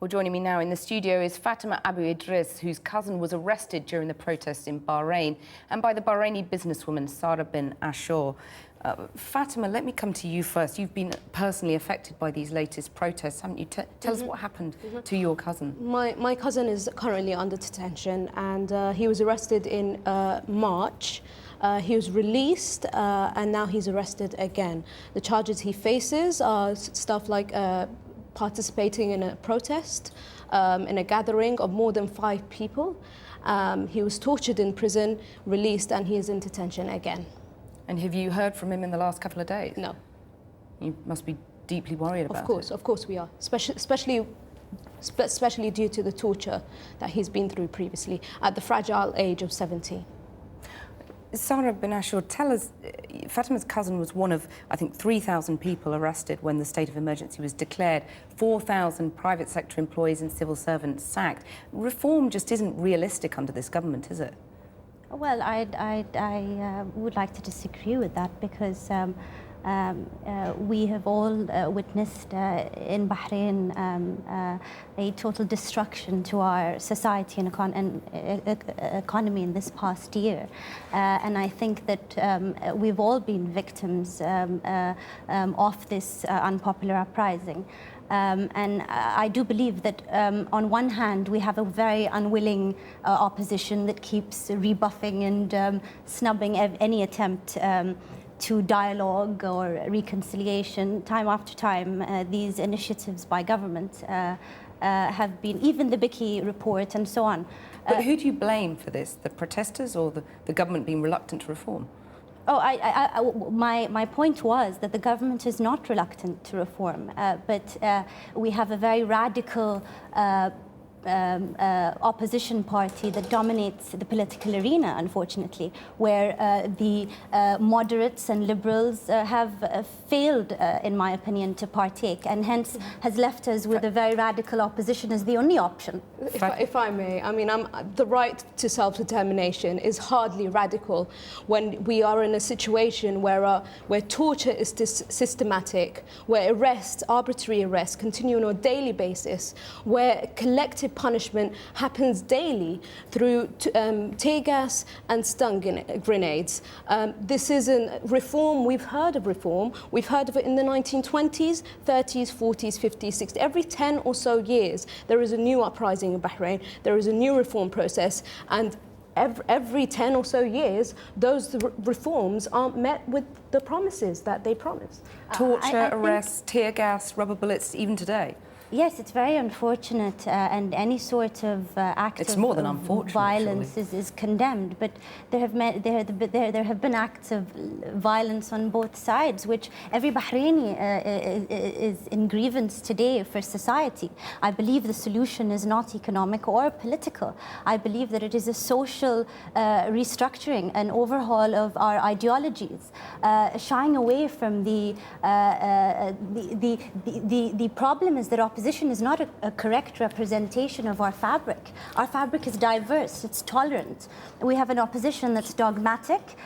Well, joining me now in the studio is Fatema Abu-e-drez, whose cousin was arrested during the protests in Bahrain, and by the Bahraini businesswoman Sara Bn Ashoor. Fatema, let me come to you first. You've been personally affected by these latest protests, haven't you? Tell us what happened to your cousin. My cousin is currently under detention, and he was arrested in March. He was released, and now he's arrested again. The charges he faces are stuff like participating in a protest, in a gathering of more than 5 people. He was tortured in prison, released, and he is in detention again. And have you heard from him in the last couple of days? No. You must be deeply worried about it. Of course we are, especially due to the torture that he's been through previously at the fragile age of 17. Sara Bn Ashoor, tell us, Fatema's cousin was one of, I think, 3,000 people arrested when the state of emergency was declared, 4,000 private sector employees and civil servants sacked. Reform just isn't realistic under this government, is it? Well, I would like to disagree with that because we have all witnessed in Bahrain a total destruction to our society and economy in this past year. And I think that we've all been victims of this unpopular uprising. And I do believe that on one hand we have a very unwilling opposition that keeps rebuffing and snubbing any attempt to dialogue or reconciliation. Time after time, these initiatives by government have been, even the Bicky report and so on. But who do you blame for this? The protesters or the government being reluctant to reform? Oh, my point was that the government is not reluctant to reform, but we have a very radical opposition party that dominates the political arena, unfortunately, where the moderates and liberals have failed, in my opinion, to partake, and hence has left us with a very radical opposition as the only option. If I may, I mean, the right to self-determination is hardly radical when we are in a situation where torture is systematic, where arrests, arbitrary arrests, continue on a daily basis, where collective punishment happens daily through tear gas and stun grenades. This isn't reform. We've heard of reform. We've heard of it in the 1920s, 30s, 40s, 50s, 60s. Every 10 or so years, there is a new uprising in Bahrain. There is a new reform process, and every 10 or so years, those reforms aren't met with the promises that they promised. Torture, arrests, tear gas, rubber bullets, even today. Yes, it's very unfortunate, and any sort of act of violence is condemned. But there have been acts of violence on both sides, which every Bahraini is in grievance today for society. I believe the solution is not economic or political. I believe that it is a social restructuring, an overhaul of our ideologies, shying away from the problem is that opposition is not a correct representation of our fabric. Our fabric is diverse, it's tolerant. We have an opposition that's dogmatic,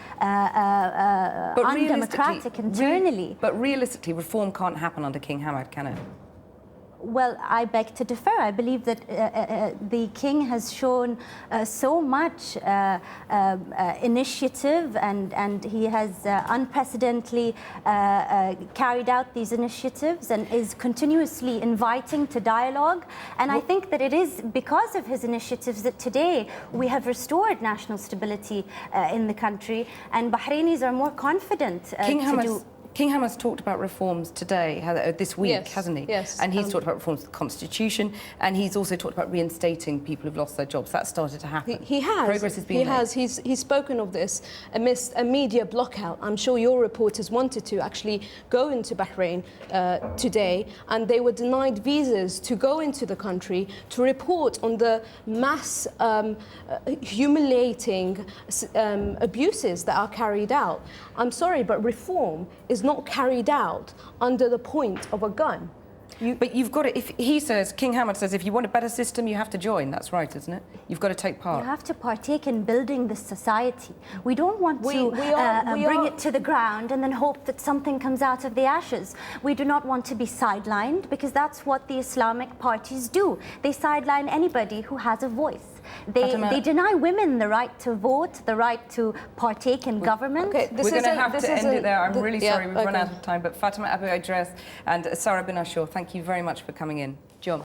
undemocratic internally. But realistically, reform can't happen under King Hamad, can it? Well, I beg to differ. I believe that the king has shown so much initiative, and he has unprecedentedly carried out these initiatives and is continuously inviting to dialogue. And I think that it is because of his initiatives that today we have restored national stability in the country, and Bahrainis are more confident King Hamad's talked about reforms today, this week, yes, hasn't he? Yes. And he's talked about reforms to the Constitution, and he's also talked about reinstating people who've lost their jobs. That started to happen. He has. Progress has been made. He's spoken of this amidst a media blockout. I'm sure your reporters wanted to actually go into Bahrain today, and they were denied visas to go into the country to report on the mass humiliating abuses that are carried out. I'm sorry, but reform is not carried out under the point of a gun. But you've got to, if he says, King Hamad says, if you want a better system, you have to join. That's right, isn't it? You've got to take part. You have to partake in building this society. We don't want to bring it to the ground and then hope that something comes out of the ashes. We do not want to be sidelined, because that's what the Islamic parties do. They sideline anybody who has a voice. They deny women the right to vote, the right to partake in government. Okay, we're going to have to end it there. I'm really sorry we've run out of time. But Fatema Abu-e-drez and Sara Bn Ashoor, thank you very much for coming in. John.